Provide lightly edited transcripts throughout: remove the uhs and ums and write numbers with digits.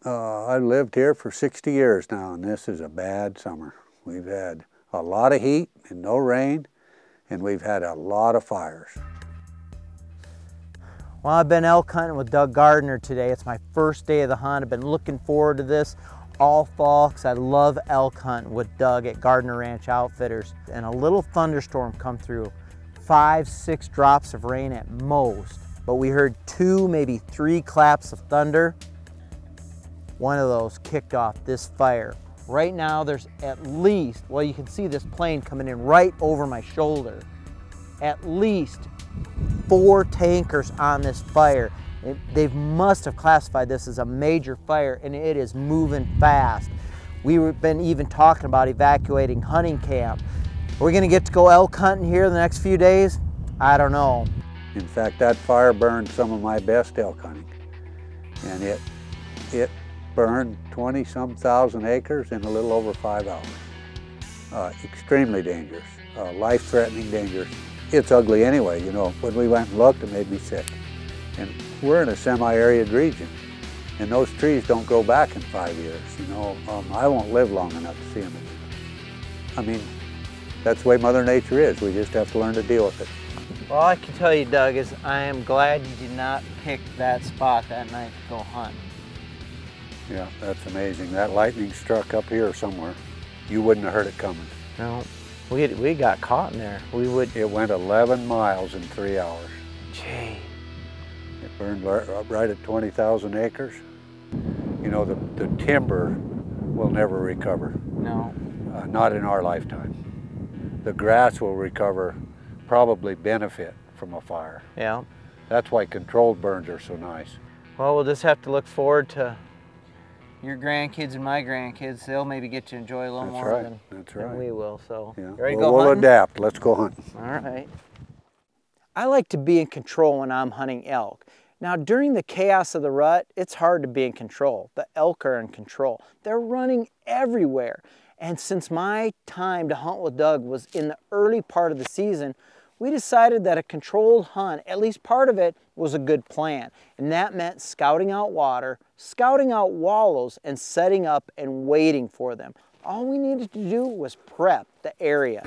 I've lived here for 60 years now, and this is a bad summer. We've had a lot of heat and no rain, and we've had a lot of fires. Well, I've been elk hunting with Doug Gardner today. It's my first day of the hunt. I've been looking forward to this all fall because I love elk hunting with Doug at Gardner Ranch Outfitters. And a little thunderstorm come through, 5, 6 drops of rain at most, but we heard 2, maybe 3 claps of thunder. One of those kicked off this fire. Right now there's at least, well, you can see this plane coming in right over my shoulder, at least 4 tankers on this fire. They must have classified this as a major fire, and it is moving fast. We've been even talking about evacuating hunting camp. Are we gonna get to go elk hunting here the next few days? I don't know. In fact, that fire burned some of my best elk hunting, and it burned 20-some thousand acres in a little over 5 hours. Extremely dangerous, life-threatening dangerous. It's ugly anyway, you know. When we went and looked, it made me sick. And we're in a semi-arid region, and those trees don't grow back in 5 years, you know. I won't live long enough to see them again. I mean, that's the way Mother Nature is. We just have to learn to deal with it. All I can tell you, Doug, is I am glad you did not pick that spot that night to go hunt. Yeah, that's amazing. That lightning struck up here somewhere. You wouldn't have heard it coming. No, we got caught in there. It went 11 miles in 3 hours. Gee. It burned right at 20,000 acres. You know, the timber will never recover. No. Not in our lifetime. The grass will recover, probably benefit from a fire. Yeah. That's why controlled burns are so nice. Well, we'll just have to look forward to your grandkids and my grandkids. They'll maybe get to enjoy a little more than we will. So, yeah. Ready to go hunting? We'll adapt. Let's go hunting. All right. I like to be in control when I'm hunting elk. Now, during the chaos of the rut, it's hard to be in control. The elk are in control. They're running everywhere. And since my time to hunt with Doug was in the early part of the season, we decided that a controlled hunt, at least part of it, was a good plan. And that meant scouting out water, scouting out wallows, and setting up and waiting for them. All we needed to do was prep the area.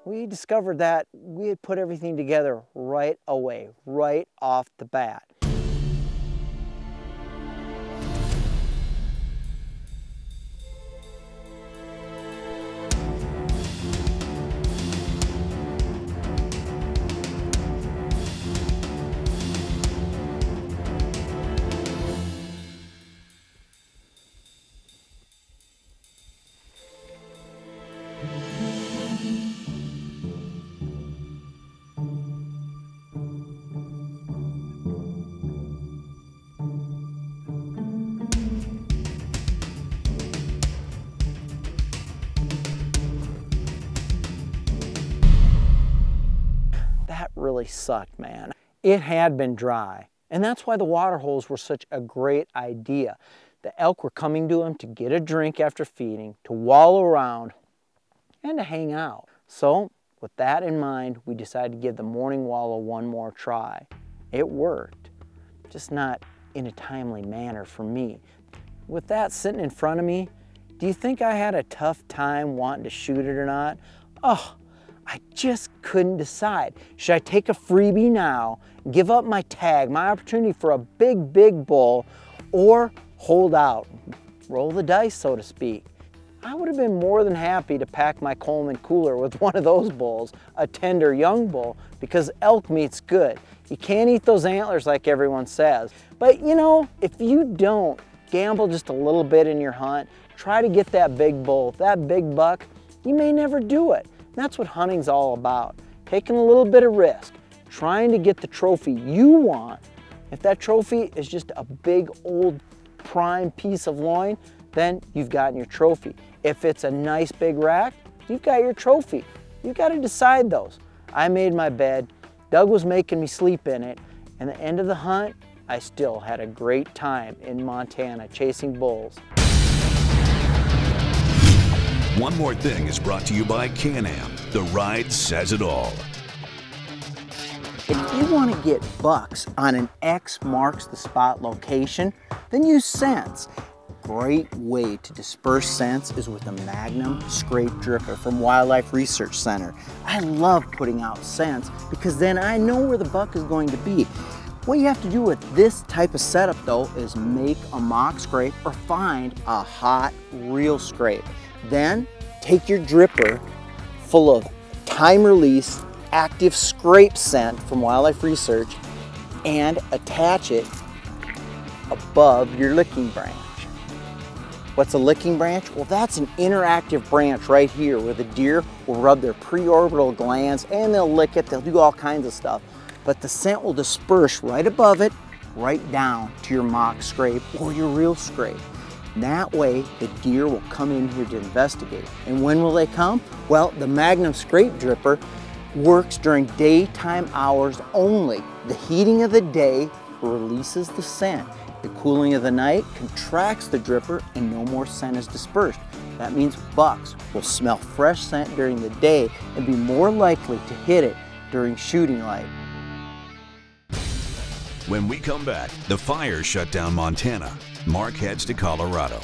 We discovered that we had put everything together right away, right off the bat. That really sucked, man. It had been dry, and that's why the water holes were such a great idea. The elk were coming to them to get a drink after feeding, to wallow around, and to hang out. So, with that in mind, we decided to give the morning wallow one more try. It worked, just not in a timely manner for me. With that sitting in front of me, do you think I had a tough time wanting to shoot it or not? Oh, I just couldn't decide. Should I take a freebie now, give up my tag, my opportunity for a big, big bull, or hold out, roll the dice, so to speak? I would have been more than happy to pack my Coleman cooler with one of those bulls, a tender young bull, because elk meat's good. You can't eat those antlers like everyone says. But you know, if you don't gamble just a little bit in your hunt, try to get that big bull, that big buck, you may never do it. That's what hunting's all about. Taking a little bit of risk, trying to get the trophy you want. If that trophy is just a big old prime piece of loin, then you've gotten your trophy. If it's a nice big rack, you've got your trophy. You've got to decide those. I made my bed, Doug was making me sleep in it, And the end of the hunt, I still had a great time in Montana chasing bulls. One More Thing is brought to you by Can-Am. The ride says it all. If you want to get bucks on an X marks the spot location, then use scents. Great way to disperse scents is with a Magnum Scrape Dripper from Wildlife Research Center. I love putting out scents because then I know where the buck is going to be. What you have to do with this type of setup though is make a mock scrape or find a hot, real scrape. Then take your dripper full of time release active scrape scent from Wildlife Research and attach it above your licking branch. What's a licking branch? Well, that's an interactive branch right here where the deer will rub their preorbital glands and they'll lick it, they'll do all kinds of stuff. But the scent will disperse right above it, right down to your mock scrape or your real scrape. That way, the deer will come in here to investigate. And when will they come? Well, the Magnum Scrape Dripper works during daytime hours only. The heating of the day releases the scent. The cooling of the night contracts the dripper and no more scent is dispersed. That means bucks will smell fresh scent during the day and be more likely to hit it during shooting light. When we come back, the fire shut down Montana. Mark heads to Colorado.